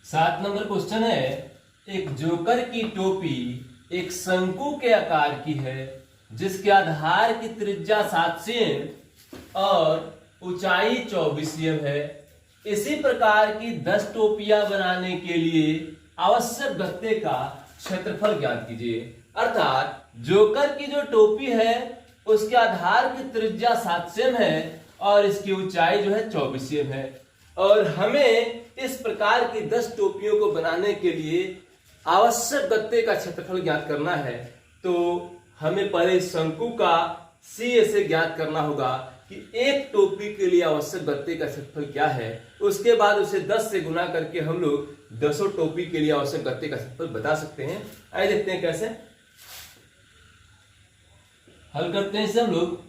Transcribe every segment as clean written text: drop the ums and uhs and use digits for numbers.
7 number question है, एक joker की टोपी एक शंकु के आकार की है जिसके आधार की त्रिज्या 7 सेम और ऊंचाई 24 सेम है। इसी प्रकार की 10 टोपियां बनाने के लिए आवश्यक गत्ते का क्षेत्रफल ज्ञात कीजिए। अर्थात जोकर की जो टोपी है उसके आधार की त्रिज्या 7 सेम है और इसकी ऊंचाई जो है 24 सेम है, और हमें इस प्रकार की 10 टोपियों को बनाने के लिए आवश्यक गत्ते का क्षेत्रफल ज्ञात करना है। तो हमें पहले शंकु का सी से ज्ञात करना होगा कि एक टोपी के लिए आवश्यक गत्ते का क्षेत्रफल क्या है। उसके बाद उसे 10 से गुना करके हम लोग 10 टोपी के लिए आवश्यक गत्ते का क्षेत्रफल बता सकते हैं। आइए देखते हैं कैसे हल करते हैं इसे हम लोग।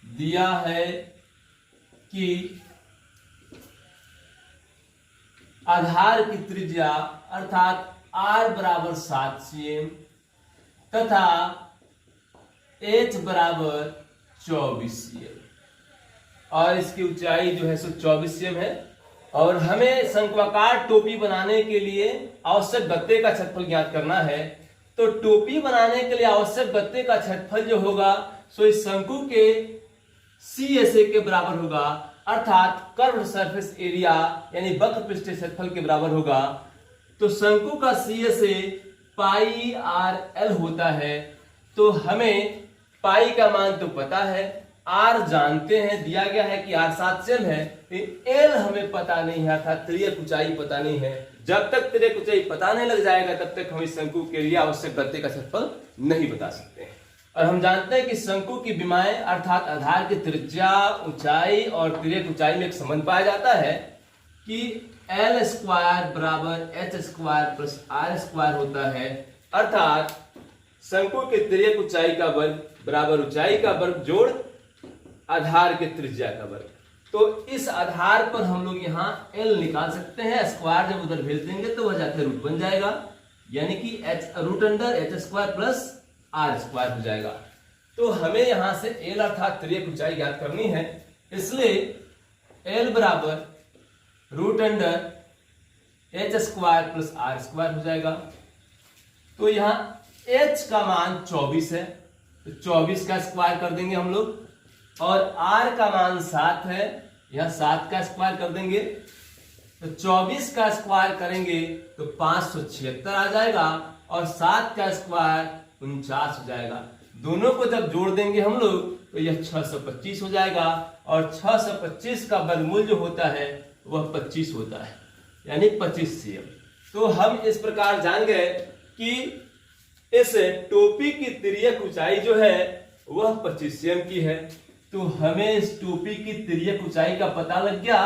दिया है कि आधार की त्रिज्या अर्थात r बराबर 7 cm तथा h बराबर 24 cm और इसकी ऊंचाई जो है 24 cm है, और हमें शंक्वाकार टोपी बनाने के लिए आवश्यक गत्ते का क्षेत्रफल ज्ञात करना है। तो टोपी बनाने के लिए आवश्यक गत्ते का क्षेत्रफल जो होगा सो इस शंकु के CSA के बराबर होगा, अर्थात कर्व्ड सरफेस एरिया यानी वक्र पृष्ठीय क्षेत्रफल के बराबर होगा। तो शंकु का CSA पाई RL होता है। तो हमें पाई का मान तो पता है, R जानते हैं, दिया गया है कि R 7 सेम है, L हमें पता नहीं है, अर्थात तिर्यक ऊंचाई पता नहीं है। जब तक तिर्यक ऊंचाई पता नहीं लग जाएगा तब तक हम इस शंकु के लिए आवश्यक गत्ते का क्षेत्रफल नहीं बता सकते हैं। और हम जानते हैं कि शंकु की विमाएं अर्थात आधार की त्रिज्या, ऊंचाई और तिर्यक ऊंचाई में एक संबंध पाया जाता है कि L स्क्वायर बराबर H square plus R square होता है। अर्थात शंकु के तिर्यक ऊंचाई का वर्ग बराबर ऊंचाई का वर्ग जोड़ आधार के त्रिज्या का वर्ग। तो इस आधार पर हम लोग यहाँ L निकाल सकते हैं। स्क्वायर जब उधर भेज देंगे तो वह जाकर रूट बन जाएगा, यानी कि root under H square plus R square हो जाएगा। तो हमें यहां से L अर्थात तिर्यक ऊंचाई ज्ञात करनी है, इसलिए L बराबर root under H square plus R square हो जाएगा। तो यहाँ H का मान 24 है, तो 24 का स्क्वायर कर देंगे हम लोग, और R का मान 7 है, यहाँ 7 का स्क्वायर कर देंगे। तो 24 का स्क्वायर करेंगे तो 576 आ जाएगा, और 7 का स्क्वायर 49 हो जाएगा। दोनों को जब जोड़ देंगे हम लोग तो यह 625 हो जाएगा, और 625 का वर्गमूल जो होता है वह 25 होता है, यानी 25 cm। तो हम इस प्रकार जान गए कि इस टोपी की तिर्यक ऊंचाई जो है वह 25 cm की है। तो हमें इस टोपी की तिर्यक ऊंचाई का पता लग गया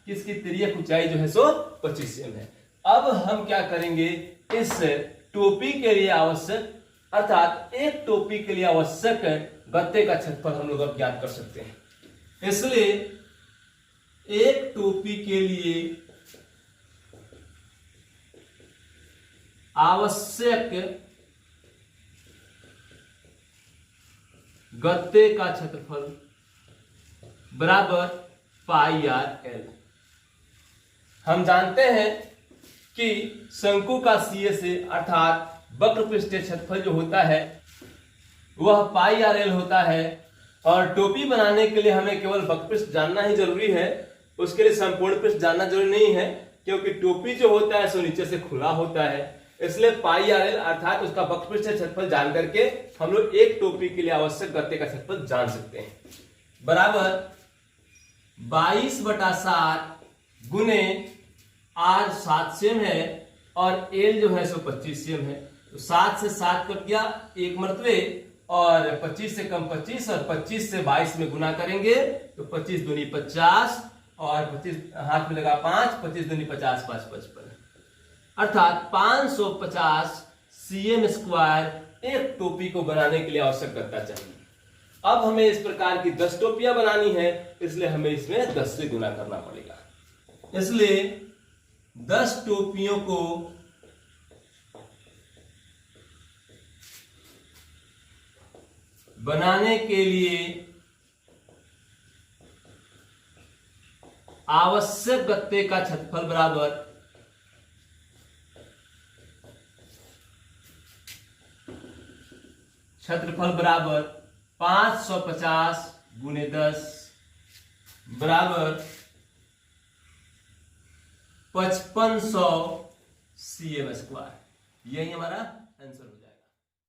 कि इसकी तिर्यक ऊंचाई जो है सो 25 cm है। अब हम क्या करेंगे, इस टोपी के लिए आवश्यक अर्थात एक टोपी के लिए आवश्यक गत्ते का क्षेत्रफल हम लोग अब ज्ञात कर सकते हैं। इसलिए एक टोपी के लिए आवश्यक गत्ते का क्षेत्रफल बराबर पाई RL। हम जानते हैं कि शंकु का CSA अर्थात वक्र पृष्ठीय क्षेत्रफल जो होता है वह पाई RL होता है, और टोपी बनाने के लिए हमें केवल वक्र पृष्ठ जानना ही जरूरी है, उसके लिए संपूर्ण पृष्ठ जानना जरूरी नहीं है, क्योंकि टोपी जो होता है सो नीचे से खुला होता है। इसलिए पाई RL अर्थात उसका वक्र पृष्ठीय क्षेत्रफल जान करके हम लोग एक टोपी के लिए आवश्यक गत्ते का क्षेत्रफल जान सकते हैं। बराबर 22/7 गुने R 7 सेम है और L जो है सो 25 सेम है। तो 7 से 7 कट गया एक मरतबे, और 25 से कम 25, और 25 से 22 में गुना करेंगे तो 25 दूनी 50, और 25 हाथ में लगा 5, 25 दूनी 50, 5 55, अर्थात 550 cm स्क्वायर एक टोपी को बनाने के लिए आवश्यक गत्ता चाहिए। अब हमें इस प्रकार की 10 टोपियां बनानी है, इसलिए हमें इसमें 10 से गुना करना पड़ेगा। इसलिए 10 टोपियों को बनाने के लिए आवश्यक गत्ते का क्षेत्रफल बराबर क्षेत्रफल बराबर 550 गुने 10 बराबर 5500 cm²। यही हमारा आंसर हो जाएगा।